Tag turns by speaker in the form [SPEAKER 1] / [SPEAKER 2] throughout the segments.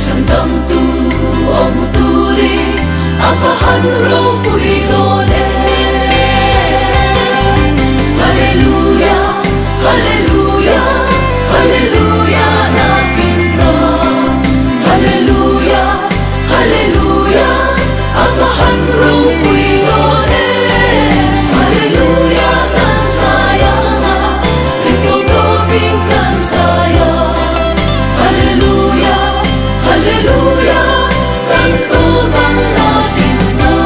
[SPEAKER 1] sandam tu omuturi akahan ro puidone. Hallelujah, hallelujah, hallelujah na pinta. Hallelujah, hallelujah, akahan ro puidone. Hallelujah kan saya ikaw proving kan saya. Hallelujah, hallelujah, kanto kang napinta.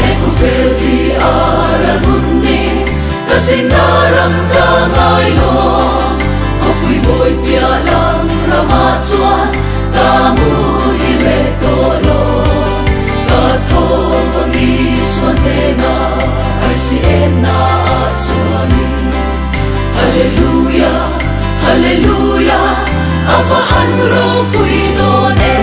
[SPEAKER 1] Eko verdi aragunni kasinarang kamaylo. Ako'y boy pialang ramatsuan kamu hiletolo. Katong pangiswan tena ay siena at suwani. Hallelujah, hallelujah, akahan ro puidone.